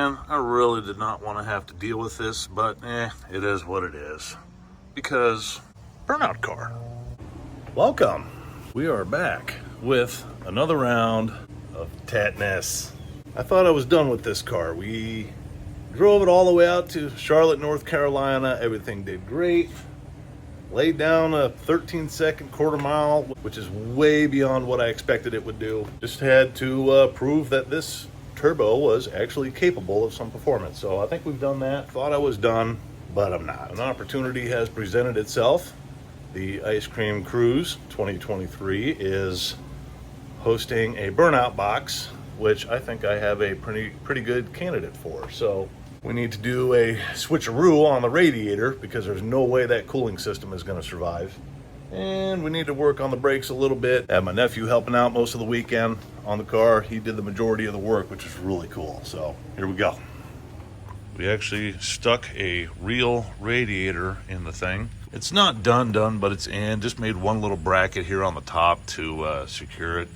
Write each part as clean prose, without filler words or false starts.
And I really did not want to have to deal with this, but it is what it is. Because Burnout car. Welcome. We are back with another round of TETNIS. I thought I was done with this car. We drove it all the way out to Charlotte, North Carolina. Everything did great. Laid down a 13-second quarter mile, which is way beyond what I expected it would do. Just had to prove that this turbo was actually capable of some performance. So I think we've done that. Thought I was done, but I'm not. An opportunity has presented itself. The Ice Cream Cruise 2023 is hosting a Burnout box, which I think I have a pretty good candidate for. So we need to do a switcheroo on the radiator because there's no way that cooling system is going to survive. And we need to work on the brakes a little bit. I had my nephew helping out most of the weekend on the car. He did the majority of the work, which is really cool. So here we go. We actually stuck a real radiator in the thing. It's not done, but it's in. Just made one little bracket here on the top to secure it.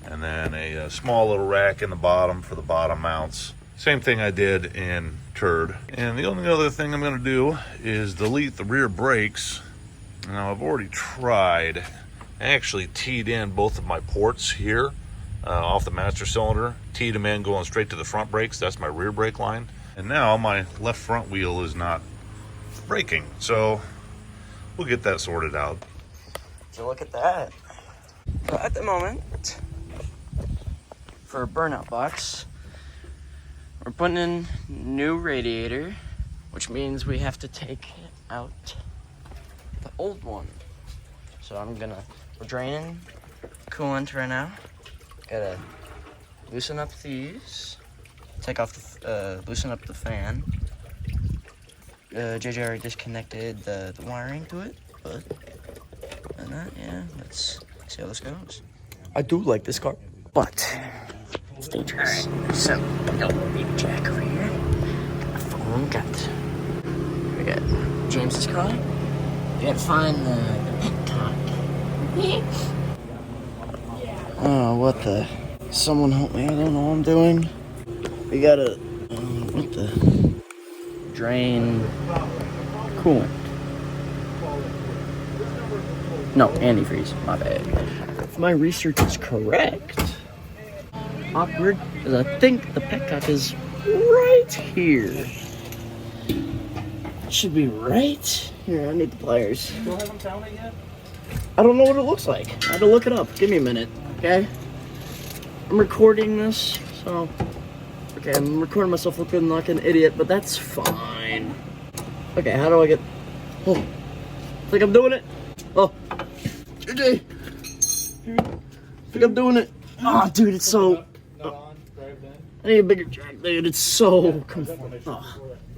And then a small little rack in the bottom for the bottom mounts. Same thing I did in Turd. And the only other thing I'm going to do is delete the rear brakes. Now I've already tried. I actually teed in both of my ports here off the master cylinder. Teed them in going straight to the front brakes. That's my rear brake line. And now my left front wheel is not braking. So we'll get that sorted out. So look at that. So at the moment, for a Burnout box, we're putting in new radiator, which means we have to take out the old one. So we're draining coolant right now. Gotta loosen up these, loosen up the fan. JJ already disconnected the wiring to it, but yeah, let's see how this goes. I do like this car, but it's dangerous. So, got a baby jack over here. Got my phone, we got James's car. We gotta find the petcock. Oh, what the? Someone help me, I don't know what I'm doing. We gotta, drain coolant. No, antifreeze, my bad. If my research is correct, awkward, because I think the petcock is right here. It should be right here. I need the pliers. You don't have them found it yet? I don't know what it looks like. I had to look it up. Give me a minute, okay? I'm recording this, so... Okay, I'm recording myself looking like an idiot, but that's fine. Okay, how do I get... Oh, think I'm doing it? Oh, JJ! Think I'm doing it? Oh, dude, it's so... I need a bigger jack, dude. It's so...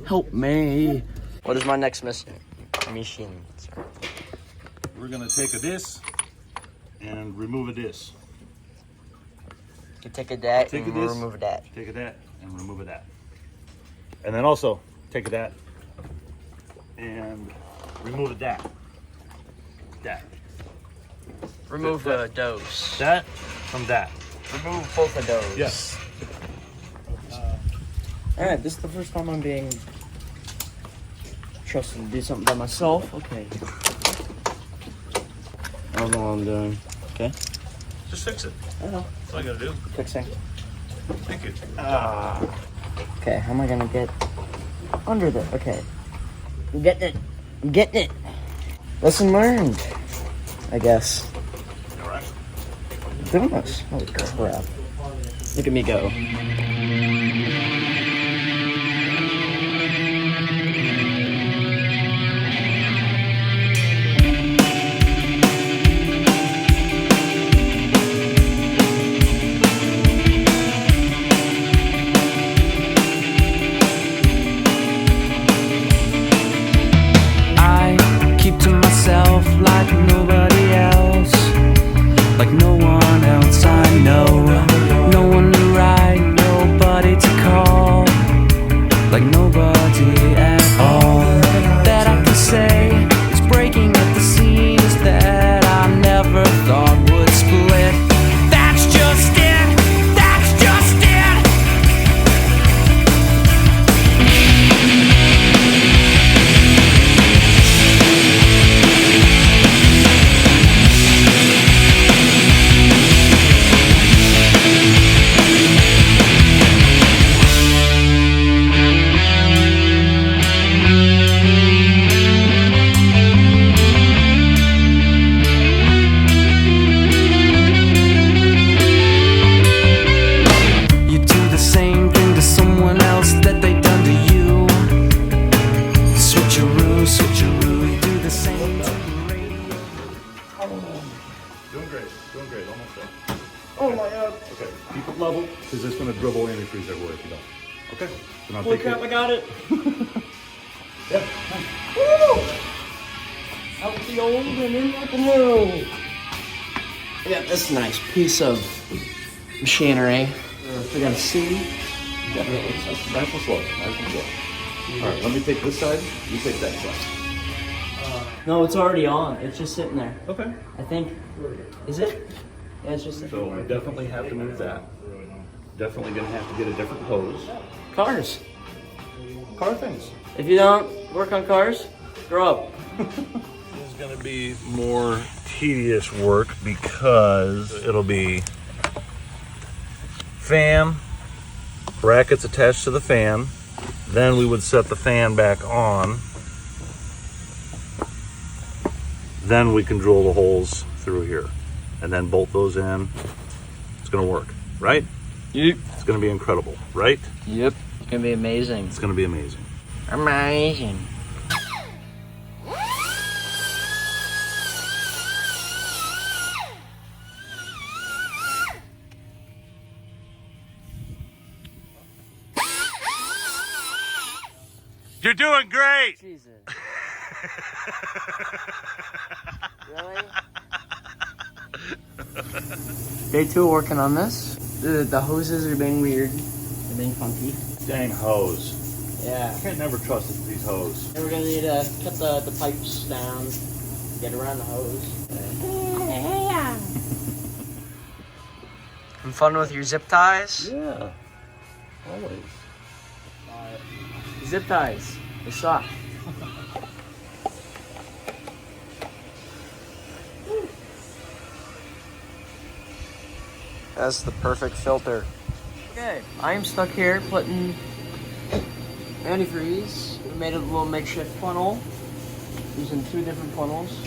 help me. What is my next mission? Sorry. We're going to take a disc and remove a disc. You take a dat and remove a dat. Take a dat and remove a dat. And then also take a dat and remove a dat. Dat. Remove a dose. Dat from dat. Remove both of those. Yes. Alright, this is the first time I'm being trusted to do something by myself. Okay. I don't know what I'm doing. Okay. Just fix it. I know. That's all you gotta do. Fixing. Thank you. Okay, how am I gonna get under there? Okay. I'm getting it. I'm getting it. Lesson learned, I guess. Alright. Doing this. Holy crap. Look at me go. Like nobody else, like no one else I know. No one to ride, no screws everywhere if you don't. Okay. Then I'll Holy take crap, I got it. Yep. Woo! Out with the old and in with the new. I got this nice piece of machinery. We got a C. Nice and slow. Nice and slow. All right, let me take this side. You take that side. No, it's already on. It's just sitting there. Okay. I think. Is it? Yeah, it's just So I definitely have to move that. Definitely gonna have to get a different hose. Cars. Car things. If you don't work on cars, grow up. This is gonna be more tedious work because it'll be fan, brackets attached to the fan. Then we would set the fan back on. Then we can drill the holes through here and then bolt those in. It's gonna work, right? Yep. It's gonna be incredible, right? Yep. It's gonna be amazing. It's gonna be amazing. Amazing. You're doing great! Jesus. Really? Day 2 working on this. The hoses are being weird. They're being funky. Dang hose. Yeah. I can't never trust these hose. And we're gonna need to cut the pipes down, get around the hose. Having fun with your zip ties? Yeah, always. Zip ties. They suck. That's the perfect filter. Okay, I'm stuck here putting antifreeze. We made a little makeshift funnel using 2 different funnels.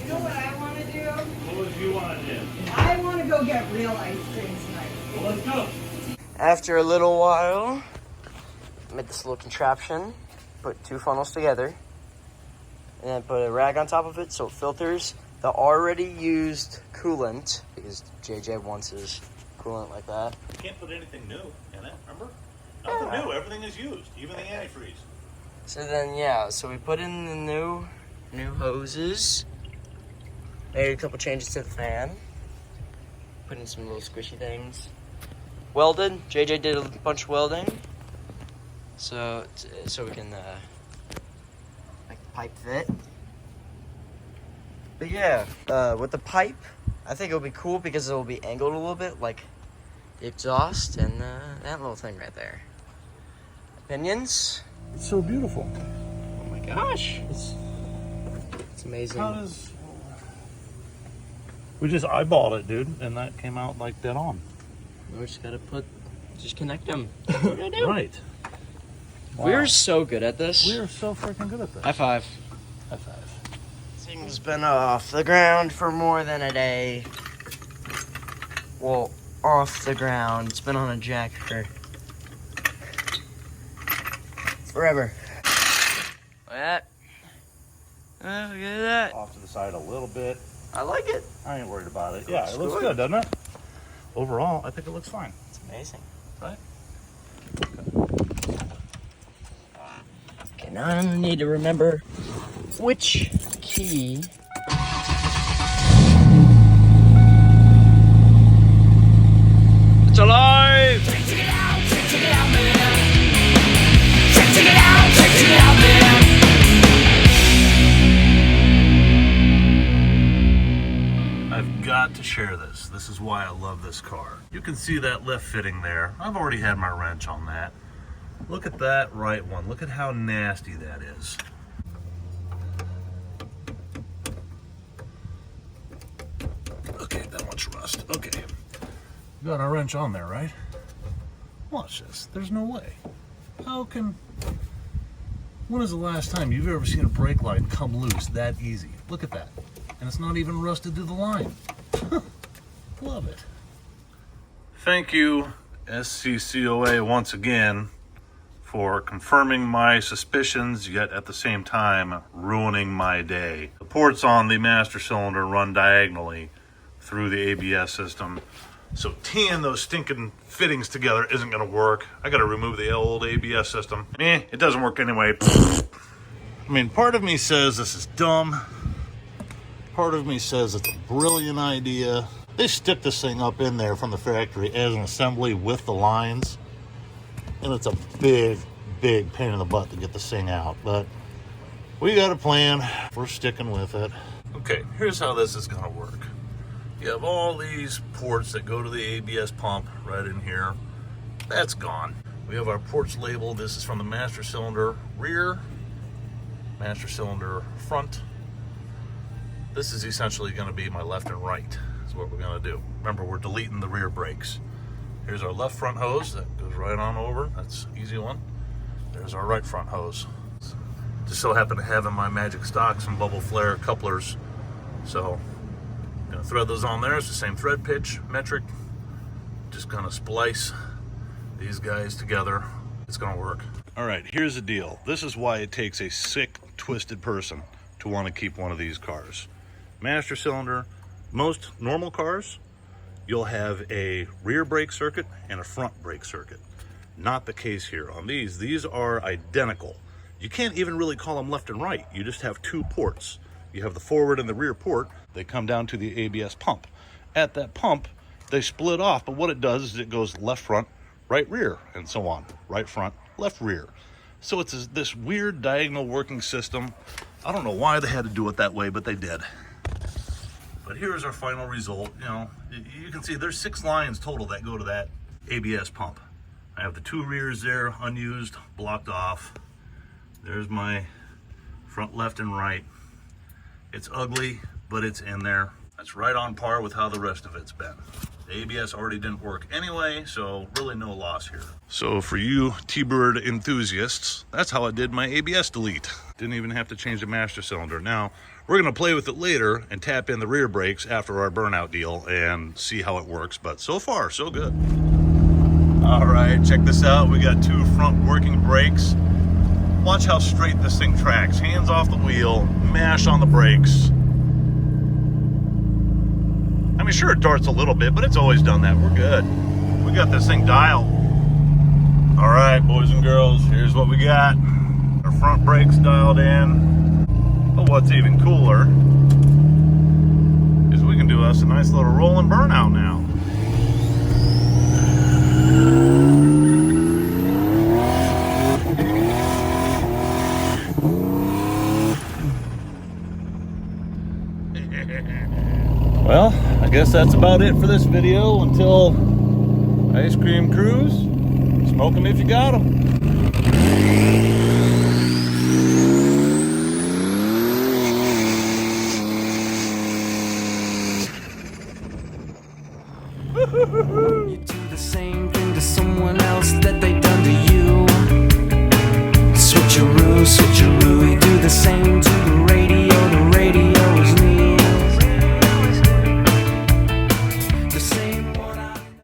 You know what I want to do? What would you want to do? I want to go get real ice cream tonight. Well, let's go. After a little while, I made this little contraption, put 2 funnels together, and then put a rag on top of it so it filters the already used coolant, because JJ wants his coolant like that. You can't put anything new in it, remember? Nothing new, everything is used, even the antifreeze. So then, yeah, so we put in the new hoses, made a couple changes to the fan, put in some little squishy things, welded. JJ did a bunch of welding, so we can make the pipe fit. But yeah, with the pipe, I think it'll be cool because it'll be angled a little bit, like the exhaust and that little thing right there. Opinions? It's so beautiful. Oh my gosh. It's amazing. How does... We just eyeballed it, dude, and that came out like dead on. We just gotta just connect them. What we're gonna do. Right. Wow. We're so good at this. We are so freaking good at this. High five. High five. This thing's been off the ground for more than a day. Well, off the ground. It's been on a jack for forever. Look at that. Oh, look at that. Off to the side a little bit. I like it. I ain't worried about it. Yeah, it looks good. good, doesn't it? Overall, I think it looks fine. It's amazing. Right? Okay, now I need to remember which key. It's alive! I've got to share this. This is why I love this car. You can see that lift fitting there. I've already had my wrench on that. Look at that right one. Look at how nasty that is. Okay, that one's rust. Okay. Got our wrench on there, right? Watch this. There's no way. How can... When is the last time you've ever seen a brake line come loose that easy? Look at that. And it's not even rusted to the line. Love it. Thank you, SCCOA, once again, for confirming my suspicions, yet at the same time ruining my day. The ports on the master cylinder run diagonally through the ABS system. So teeing those stinking fittings together isn't gonna work. I gotta remove the old ABS system. It doesn't work anyway. I mean, part of me says this is dumb. Part of me says it's a brilliant idea. They stick this thing up in there from the factory as an assembly with the lines. And it's a big, big pain in the butt to get this thing out. But we got a plan. We're sticking with it. Okay, here's how this is gonna work. You have all these ports that go to the ABS pump right in here. That's gone. We have our ports labeled. This is from the master cylinder rear, master cylinder front. This is essentially gonna be my left and right, is what we're gonna do. Remember, we're deleting the rear brakes. Here's our left front hose that goes right on over. That's an easy one. There's our right front hose. Just so happen to have in my Magic Stock some bubble flare couplers. So gonna thread those on there. It's the same thread pitch, metric. Just gonna splice these guys together. It's gonna work. All right, here's the deal. This is why it takes a sick, twisted person to want to keep one of these cars. Master cylinder, most normal cars, you'll have a rear brake circuit and a front brake circuit. Not the case here on these. These are identical. You can't even really call them left and right. You just have two ports. You have the forward and the rear port. They come down to the ABS pump. At that pump, they split off, but what it does is it goes left front, right rear, and so on. Right front, left rear. So it's this weird diagonal working system. I don't know why they had to do it that way, but they did. But here's our final result. You know, you can see there's 6 lines total that go to that ABS pump. I have the 2 rears there, unused, blocked off. There's my front left and right. It's ugly, but it's in there. That's right on par with how the rest of it's been. The ABS already didn't work anyway, so really no loss here. So for you T-Bird enthusiasts, that's how I did my ABS delete. Didn't even have to change the master cylinder. Now, we're gonna play with it later and tap in the rear brakes after our burnout deal and see how it works, but so far, so good. All right, check this out. We got 2 front working brakes. Watch how straight this thing tracks. Hands off the wheel, mash on the brakes. I mean, sure, it darts a little bit, but it's always done that. We're good. We got this thing dialed. All right, boys and girls, here's what we got. Our front brakes dialed in. But what's even cooler is we can do us a nice little rolling burnout now. Well, I guess that's about it for this video. Until ice cream cruise, smoke 'em if you got 'em.